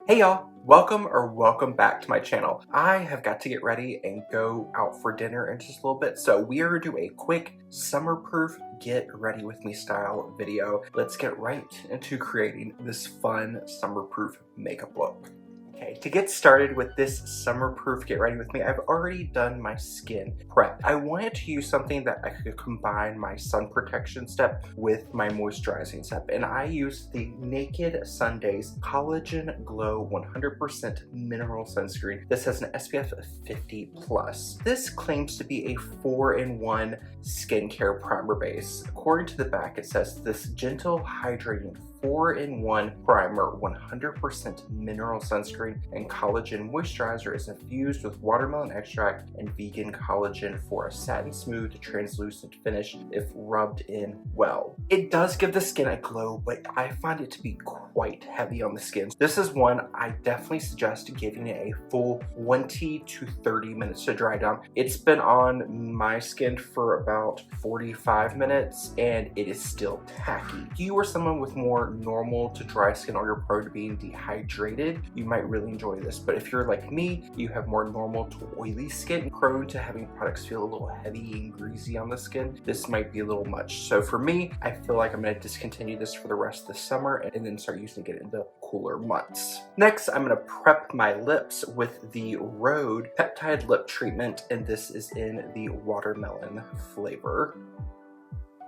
Hey y'all, welcome back to my channel. I have got to get ready and go out for dinner in just a little bit, so we are going to do a quick summer-proof get ready with me style video. Let's get right into creating this fun summer-proof makeup look. Okay, to get started with this summer-proof get ready with me, I've already done my skin prep. I wanted to use something that I could combine my sun protection step with my moisturizing step, and I used the Naked Sundays Collagen Glow 100% Mineral Sunscreen. This has an SPF of 50+. This claims to be a 4-in-1 skincare primer base. According to the back, it says this gentle, hydrating 4-in-1 primer, 100% mineral sunscreen, and collagen moisturizer is infused with watermelon extract and vegan collagen for a satin smooth, translucent finish if rubbed in well. It does give the skin a glow, but I find it to be quite heavy on the skin. This is one I definitely suggest giving it a full 20 to 30 minutes to dry down. It's been on my skin for about 45 minutes and it is still tacky. If you are someone with more normal to dry skin or you're prone to being dehydrated, you might really enjoy this. But if you're like me, you have more normal to oily skin, prone to having products feel a little heavy and greasy on the skin, this might be a little much. So for me, I feel like I'm going to discontinue this for the rest of the summer and then start using it in the cooler months. Next, I'm going to prep my lips with the Rhode Peptide Lip Treatment, and this is in the watermelon flavor.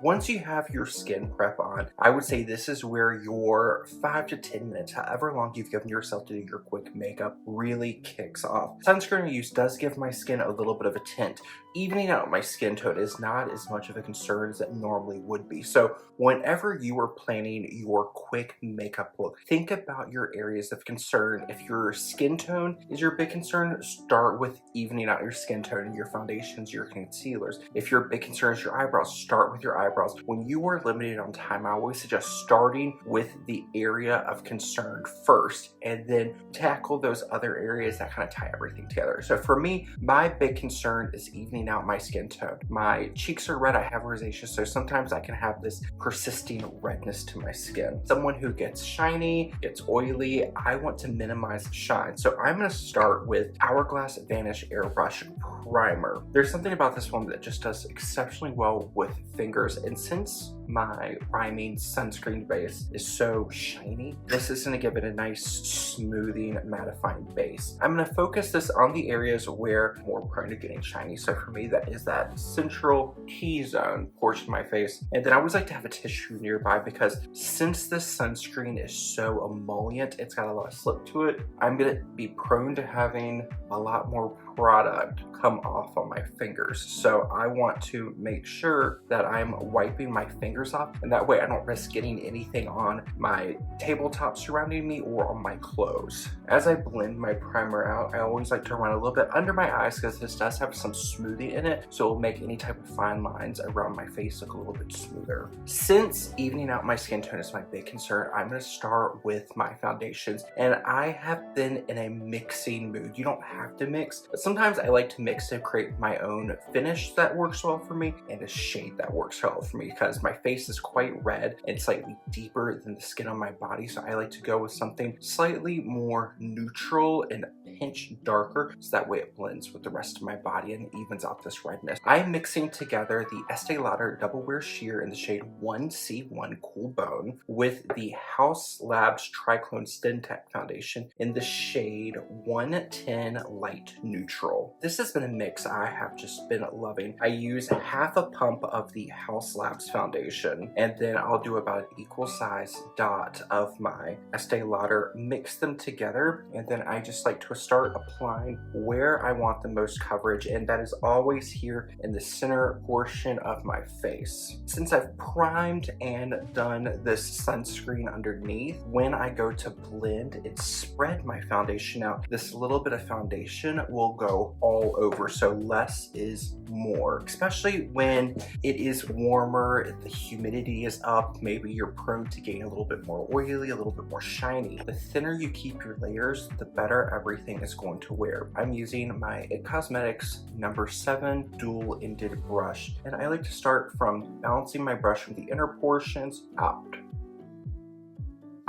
Once you have your skin prep on, I would say this is where your 5 to 10 minutes, however long you've given yourself to do your quick makeup, really kicks off. Sunscreen use does give my skin a little bit of a tint. Evening out my skin tone is not as much of a concern as it normally would be. So whenever you are planning your quick makeup look, think about your areas of concern. If your skin tone is your big concern, start with evening out your skin tone and your foundations, your concealers. If your big concern is your eyebrows, start with your eyebrows. When you are limited on time, I always suggest starting with the area of concern first and then tackle those other areas that kind of tie everything together. So for me, my big concern is evening out my skin tone. My cheeks are red, I have rosacea, so sometimes I can have this persisting redness to my skin. Someone who gets shiny, gets oily, I want to minimize shine. So I'm going to start with Hourglass Vanish Airbrush Primer. There's something about this one that just does exceptionally well with fingers, and since my priming sunscreen base is so shiny, this is going to give it a nice smoothing, mattifying base. I'm going to focus this on the areas where I'm more prone to getting shiny. So for me, that is that central T-zone portion of my face. And then I always like to have a tissue nearby because since this sunscreen is so emollient, it's got a lot of slip to it, I'm going to be prone to having a lot more product come off on my fingers. So I want to make sure that I'm wiping my fingers off, and that way I don't risk getting anything on my tabletop surrounding me or on my clothes. As I blend my primer out, I always like to run a little bit under my eyes because this does have some smoothing in it, so it'll make any type of fine lines around my face look a little bit smoother. Since evening out my skin tone is my big concern, I'm going to start with my foundations, and I have been in a mixing mood. You don't have to mix, but sometimes I like to mix to create my own finish that works well for me and a shade that works well for me because my face is quite red and slightly deeper than the skin on my body, so I like to go with something slightly more neutral and a pinch darker so that way it blends with the rest of my body and evens out this redness. I'm mixing together the Estee Lauder Double Wear Sheer in the shade 1C1 Cool Bone with the Haus Labs Triclone Skin Tech Foundation in the shade 110 Light Neutral. This has been a mix I have just been loving. I use half a pump of the Haus Labs foundation, and then I'll do about an equal size dot of my Estee Lauder, mix them together, and then I just like to start applying where I want the most coverage, and that is always here in the center portion of my face. Since I've primed and done this sunscreen underneath, when I go to blend and spread my foundation out, this little bit of foundation will go all over, so less is more, especially when it is warmer, the humidity is up, maybe you're prone to getting a little bit more oily, a little bit more shiny. The thinner you keep your layers, the better everything is going to wear. I'm using my IT Cosmetics number 7 dual-ended brush, and I like to start from balancing my brush from the inner portions out.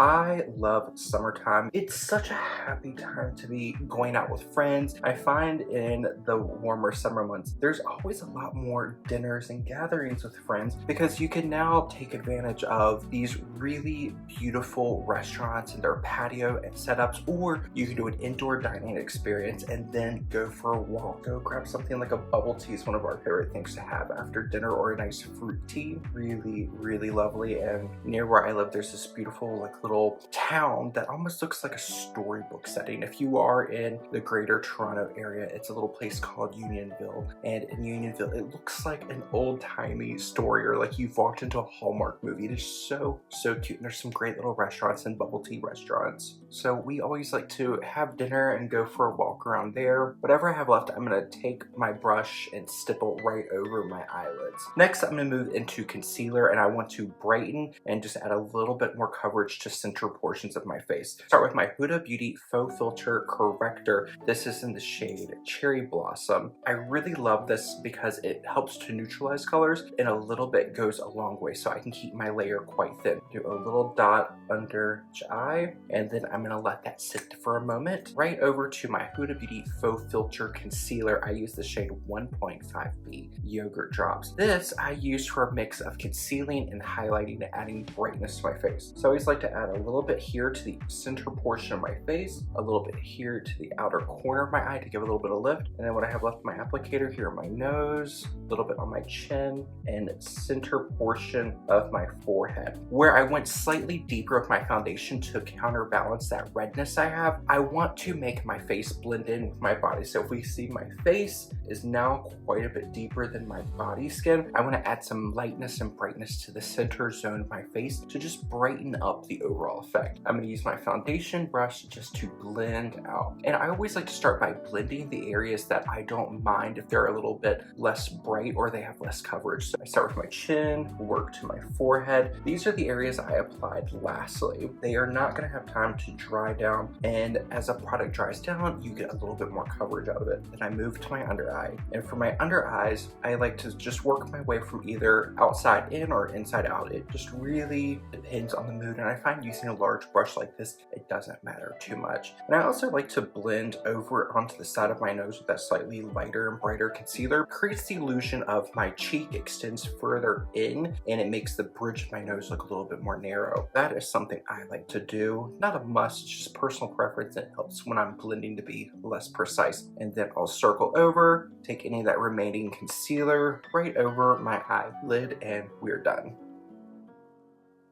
I love summertime. It's such a happy time to be going out with friends. I find in the warmer summer months, there's always a lot more dinners and gatherings with friends because you can now take advantage of these really beautiful restaurants and their patio and setups, or you can do an indoor dining experience and then go for a walk. Go grab something like a bubble tea is one of our favorite things to have after dinner, or a nice fruit tea. Really lovely. And near where I live, there's this beautiful like little town that almost looks like a storybook setting. If you are in the greater Toronto area, it's a little place called Unionville, and in Unionville it looks like an old-timey story, or like you've walked into a Hallmark movie. It is so cute, and there's some great little restaurants and bubble tea restaurants. So we always like to have dinner and go for a walk around there. Whatever I have left, I'm gonna take my brush and stipple right over my eyelids. Next, I'm gonna move into concealer, and I want to brighten and just add a little bit more coverage to center portions of my face. Start with my Huda Beauty FauxFilter Corrector. This is in the shade Cherry Blossom. I really love this because it helps to neutralize colors, and a little bit goes a long way, so I can keep my layer quite thin. Do a little dot under each eye, and then I'm gonna let that sit for a moment. Right over to my Huda Beauty FauxFilter Concealer. I use the shade 1.5B Yogurt Drops. This I use for a mix of concealing and highlighting and adding brightness to my face. So I always like to add a little bit here to the center portion of my face, a little bit here to the outer corner of my eye to give a little bit of lift, and then what I have left my applicator here on my nose, a little bit on my chin, and center portion of my forehead. Where I went slightly deeper with my foundation to counterbalance that redness I have, I want to make my face blend in with my body. So if we see my face is now quite a bit deeper than my body skin, I want to add some lightness and brightness to the center zone of my face to just brighten up the overall effect. I'm going to use my foundation brush just to blend out. And I always like to start by blending the areas that I don't mind if they're a little bit less bright or they have less coverage. So I start with my chin, work to my forehead. These are the areas I applied lastly. They are not going to have time to dry down, and as a product dries down, you get a little bit more coverage out of it. Then I move to my under eye, and for my under eyes, I like to just work my way from either outside in or inside out. It just really depends on the mood, and I find using a large brush like this, it doesn't matter too much. And I also like to blend over onto the side of my nose with that slightly lighter and brighter concealer. It creates the illusion of my cheek extends further in, and it makes the bridge of my nose look a little bit more narrow. That is something I like to do. Not a must, it's just personal preference. It helps when I'm blending to be less precise. And then I'll circle over, take any of that remaining concealer right over my eyelid, and we're done.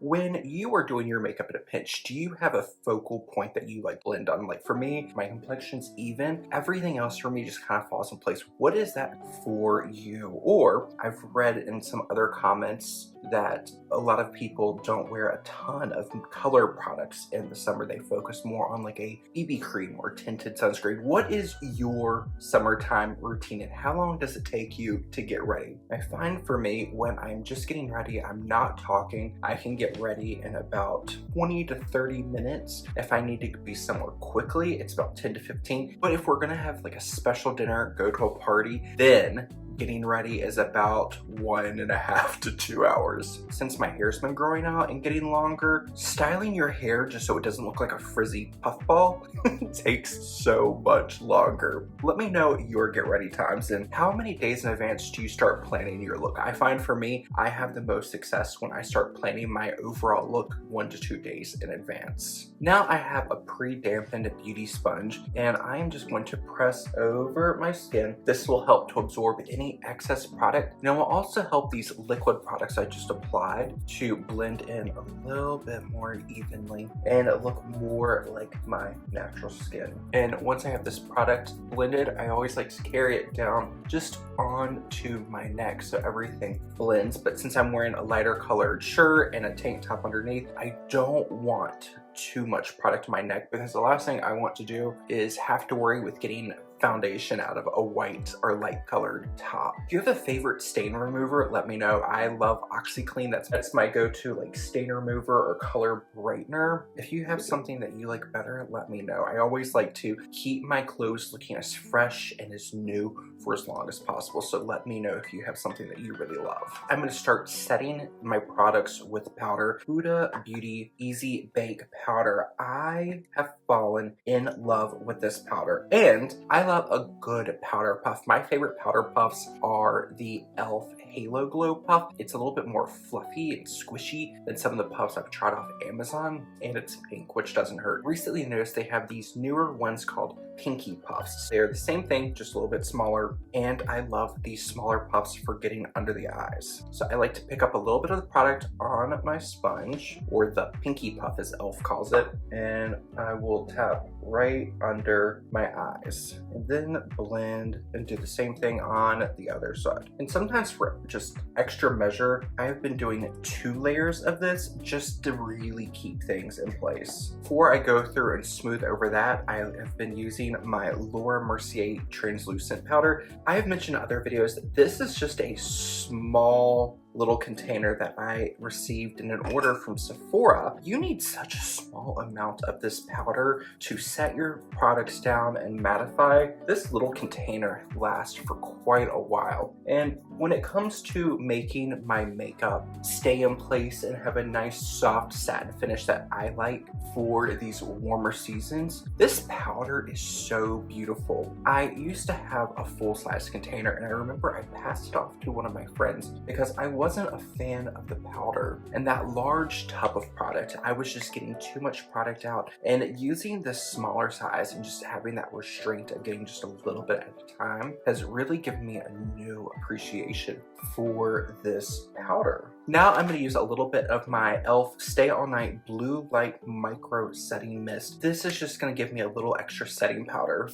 When you are doing your makeup at a pinch, do you have a focal point that you like blend on? Like for me, my complexion's even. Everything else for me just kind of falls in place. What is that for you? Or I've read in some other comments that a lot of people don't wear a ton of color products in the summer. They focus more on like a BB cream or tinted sunscreen. What is your summertime routine, and how long does it take you to get ready? I find for me, when I'm just getting ready, I'm not talking. I can get ready in about 20 to 30 minutes. If I need to be somewhere quickly, it's about 10 to 15. But if we're gonna have like a special dinner, go to a party, then getting ready is about 1.5 to 2 hours. Since my hair's been growing out and getting longer, styling your hair just so it doesn't look like a frizzy puffball takes so much longer. Let me know your get ready times, and how many days in advance do you start planning your look? I find for me, I have the most success when I start planning my overall look 1 to 2 days in advance. Now I have a pre-dampened beauty sponge, and I am just going to press over my skin. This will help to absorb any excess product, and it will also help these liquid products I just applied to blend in a little bit more evenly and look more like my natural skin. And once I have this product blended, I always like to carry it down just onto my neck so everything blends. But since I'm wearing a lighter colored shirt and a tank top underneath, I don't want too much product to my neck, because the last thing I want to do is have to worry with getting foundation out of a white or light colored top. If you have a favorite stain remover, let me know. I love OxyClean. That's my go-to like stain remover or color brightener. If you have something that you like better, let me know. I always like to keep my clothes looking as fresh and as new for as long as possible, so let me know if you have something that you really love. I'm going to start setting my products with powder. Huda Beauty Easy Bake Powder. I have fallen in love with this powder, and I love a good powder puff. My favorite powder puffs are the e.l.f. Halo Glow Puff. It's a little bit more fluffy and squishy than some of the puffs I've tried off Amazon, and it's pink, which doesn't hurt. Recently noticed they have these newer ones called Pinky Puffs. They're the same thing, just a little bit smaller, and I love these smaller puffs for getting under the eyes. So I like to pick up a little bit of the product on my sponge, or the Pinky Puff as e.l.f. calls it, and I will tap right under my eyes, and then blend and do the same thing on the other side. And sometimes for just extra measure, I have been doing 2 layers of this just to really keep things in place. Before I go through and smooth over that, I have been using my Laura Mercier translucent powder. I have mentioned in other videos that this is just a small little container that I received in an order from Sephora. You need such a small amount of this powder to set your products down and mattify. This little container lasts for quite a while. And when it comes to making my makeup stay in place and have a nice soft satin finish that I like for these warmer seasons, this powder is so beautiful. I used to have a full-size container, and I remember I passed it off to one of my friends because I wasn't a fan of the powder. And that large tub of product, I was just getting too much product out, and using this smaller size and just having that restraint of getting just a little bit at a time has really given me a new appreciation for this powder. Now I'm going to use a little bit of my e.l.f. Stay All Night Blue Light Micro Setting Mist. This is just going to give me a little extra setting powder.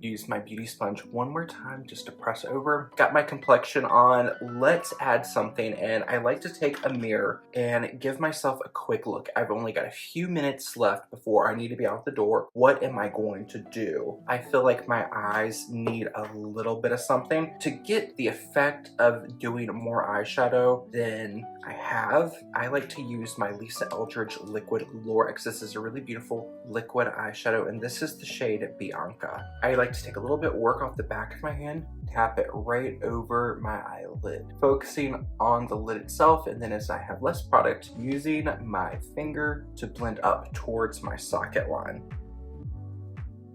Use my beauty sponge one more time just to press over. Got my complexion on. Let's add something, and I like to take a mirror and give myself a quick look. I've only got a few minutes left before I need to be out the door. What am I going to do? I feel like my eyes need a little bit of something to get the effect of doing more eyeshadow than I have. I like to use my Eldridge Liquid Lurex. This is a really beautiful liquid eyeshadow, and this is the shade Bianca. I like to take a little bit work off the back of my hand, tap it right over my eyelid, focusing on the lid itself, and then as I have less product, using my finger to blend up towards my socket line.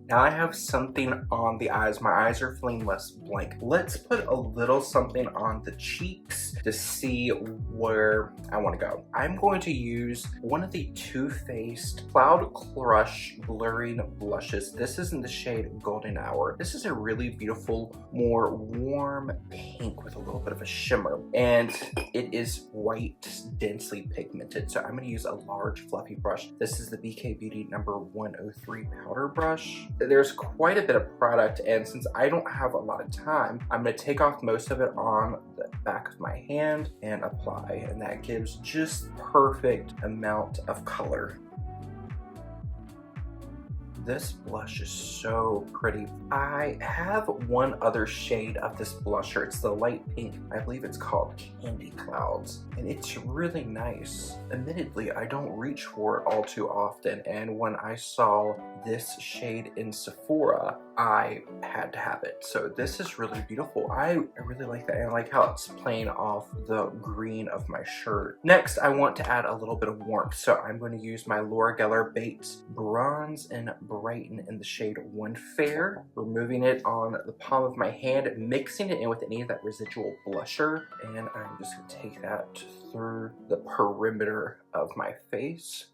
Now I have something on the eyes. My eyes are feeling less blank. Let's put a little something on the cheeks to see where I want to go. I'm going to use one of the Too Faced Cloud Crush Blurring Blushes. This is in the shade Golden Hour. This is a really beautiful, more warm pink with a little bit of a shimmer, and it is white, densely pigmented. So I'm going to use a large fluffy brush. This is the BK Beauty number 103 powder brush. There's quite a bit of product, and since I don't have a lot of time, I'm going to take off most of it on the back of my hand and apply, and that gives just perfect amount of color. This blush is so pretty. I have one other shade of this blusher. It's the light pink. I believe it's called Candy Clouds, and it's really nice. Admittedly, I don't reach for it all too often, and when I saw this shade in Sephora, I had to have it. So this is really beautiful. I really like that, and I like how it's playing off the green of my shirt. Next, I want to add a little bit of warmth, so I'm going to use my Laura Geller Bates Bronze-n-Brighten in the shade One Fair, removing it on the palm of my hand, mixing it in with any of that residual blusher, and I'm just going to take that through the perimeter of my face.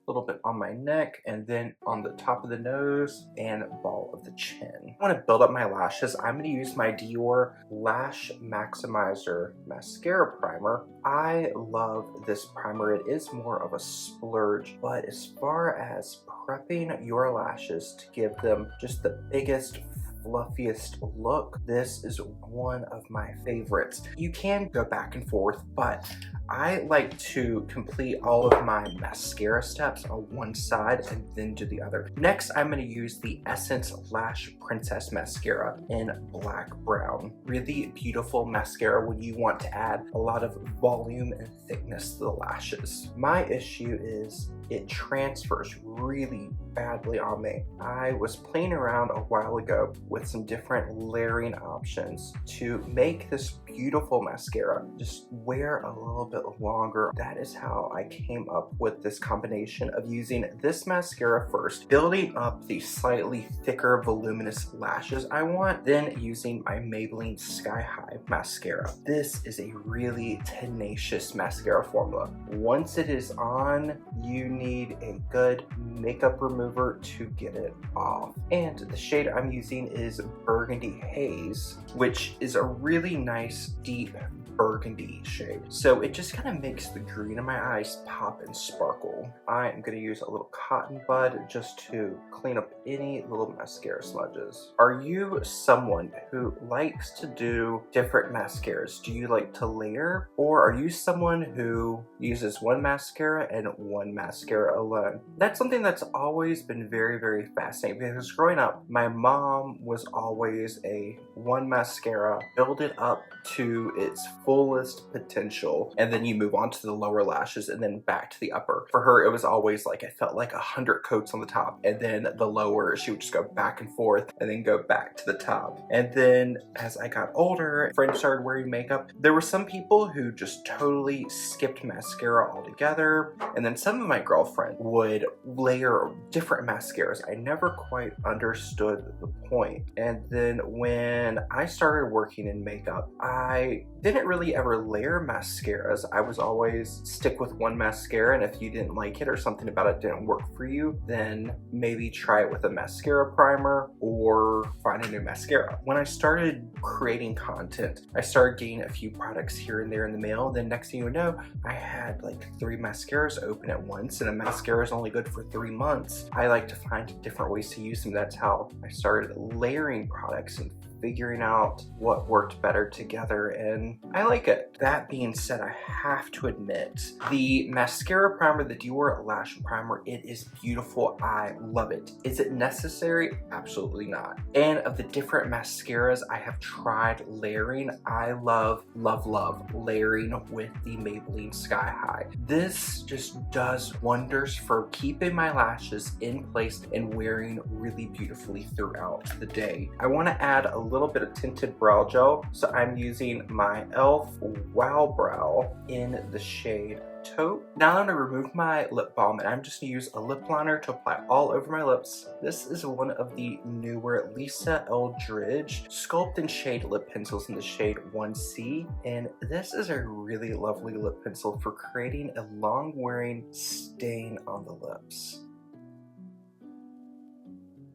A little bit on my neck, and then on the top of the nose and ball of the chin. I want to build up my lashes. I'm going to use my Dior Lash Maximizer Mascara Primer. I love this primer. It is more of a splurge, but as far as prepping your lashes to give them just the biggest fluffiest look, this is one of my favorites. You can go back and forth, but I like to complete all of my mascara steps on one side and then do the other. Next, I'm going to use the Essence Lash Princess Mascara in Black Brown. Really beautiful mascara when you want to add a lot of volume and thickness to the lashes. My issue is it transfers really badly on me. I was playing around a while ago with some different layering options to make this beautiful mascara just wear a little bit longer. That is how I came up with this combination of using this mascara first, building up the slightly thicker voluminous lashes I want, then using my Maybelline Sky High mascara. This is a really tenacious mascara formula. Once it is on, you need a good makeup remover to get it off. And the shade I'm using is Burgundy Haze, which is a really nice deep burgundy shade. So it just kind of makes the green in my eyes pop and sparkle. I am going to use a little cotton bud just to clean up any little mascara smudges. Are you someone who likes to do different mascaras? Do you like to layer? Or are you someone who uses one mascara and one mascara alone? That's something that's always been very, very fascinating because growing up, my mom was always a one mascara, build it up to its fullest potential, and then you move on to the lower lashes and then back to the upper. For her, it was always like, it felt like 100 coats on the top, and then the lower, she would just go back and forth and then go back to the top. And then as I got older, friends started wearing makeup. There were some people who just totally skipped mascara altogether, and then some of my girlfriends would layer different mascaras. I never quite understood the point. And then when I started working in makeup, I didn't really ever layer mascaras. I was always stick with one mascara, and if you didn't like it or something about it didn't work for you, then maybe try it with a mascara primer or find a new mascara. When I started creating content, I started getting a few products here and there in the mail. Then next thing you know, I had like 3 mascaras open at once, and a mascara is only good for 3 months. I like to find different ways to use them. That's how I started layering products and figuring out what worked better together, and I like it. That being said, I have to admit, the mascara primer, the Dior Lash Primer, it is beautiful. I love it. Is it necessary? Absolutely not. And of the different mascaras I have tried layering, I love layering with the Maybelline Sky High. This just does wonders for keeping my lashes in place and wearing really beautifully throughout the day. I want to add a little bit of Tinted Brow Gel, so I'm using my e.l.f. Wow Brow in the shade Taupe. Now I'm going to remove my lip balm, and I'm just going to use a lip liner to apply all over my lips. This is one of the newer Lisa Eldridge Sculpt and Shade lip pencils in the shade 1C, and this is a really lovely lip pencil for creating a long-wearing stain on the lips.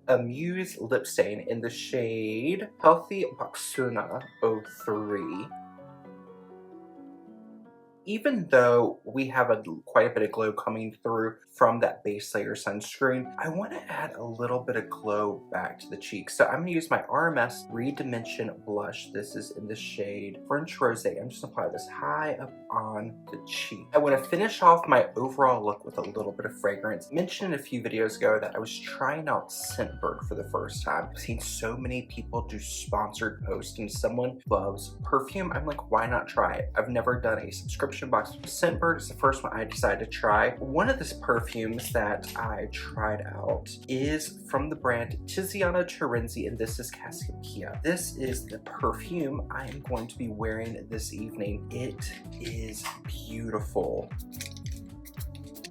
A Muse lip stain in the shade Healthy Boxuna 03. Even though we have quite a bit of glow coming through from that base layer sunscreen, I want to add a little bit of glow back to the cheeks. So I'm going to use my RMS Redimension blush. This is in the shade French Rosé. I'm just going to apply this high up on the cheek. I want to finish off my overall look with a little bit of fragrance. I mentioned a few videos ago that I was trying out Scentbird for the first time. I've seen so many people do sponsored posts, and someone loves perfume. I'm like, why not try it? I've never done a subscription box. Scentbird is the first one I decided to try. One of the perfumes that I tried out is from the brand Tiziana Terenzi, and this is Cassiopeia. This is the perfume I am going to be wearing this evening. It is beautiful.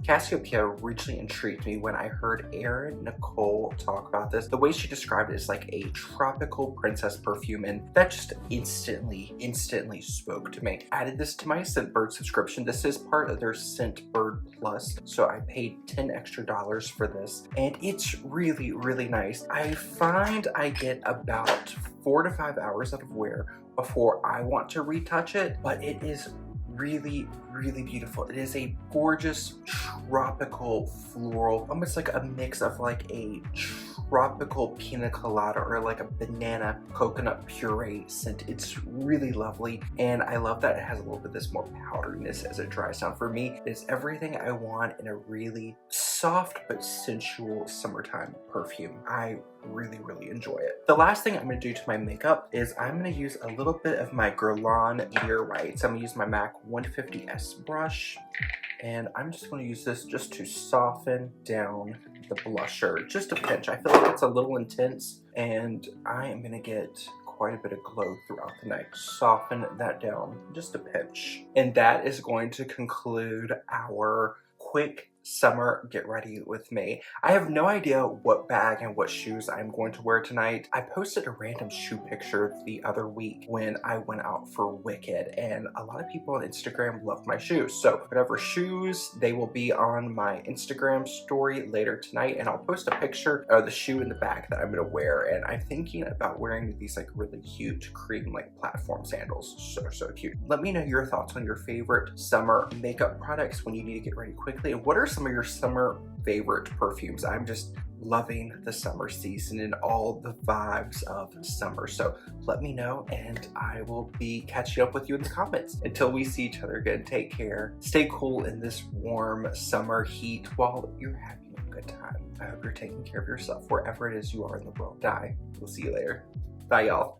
Cassiopeia originally intrigued me when I heard Erin Nicole talk about this. The way she described it is like a tropical princess perfume, and that just instantly spoke to me. Added this to my Scentbird subscription. This is part of their Scentbird Plus, so I paid $10 extra for this, and it's really nice. I find I get about 4 to 5 hours out of wear before I want to retouch it, but it is really beautiful. It is a gorgeous tropical floral, almost like a mix of like a tropical pina colada or like a banana coconut puree scent. It's really lovely, and I love that it has a little bit of this more powderiness as it dries down. For me, it's everything I want in a really soft but sensual summertime perfume. I really enjoy it. The last thing I'm going to do to my makeup is I'm going to use a little bit of my Guerlain Meteor White. So I'm going to use my MAC 150S brush, and I'm just going to use this just to soften down the blusher, just a pinch. I feel like it's a little intense, and I am going to get quite a bit of glow throughout the night. Soften that down just a pinch. And that is going to conclude our quick summer get ready with me. I have no idea what bag and what shoes I'm going to wear tonight. I posted a random shoe picture the other week when I went out for Wicked, and a lot of people on Instagram loved my shoes. So whatever shoes, they will be on my Instagram story later tonight, and I'll post a picture of the shoe in the bag that I'm gonna wear. And I'm thinking about wearing these like really cute cream like platform sandals. So cute. Let me know your thoughts on your favorite summer makeup products when you need to get ready quickly, and what are some of your summer favorite perfumes. I'm just loving the summer season and all the vibes of summer. So let me know, and I will be catching up with you in the comments. Until we see each other again, take care. Stay cool in this warm summer heat while you're having a good time. I hope you're taking care of yourself wherever it is you are in the world. We'll see you later. Bye, y'all.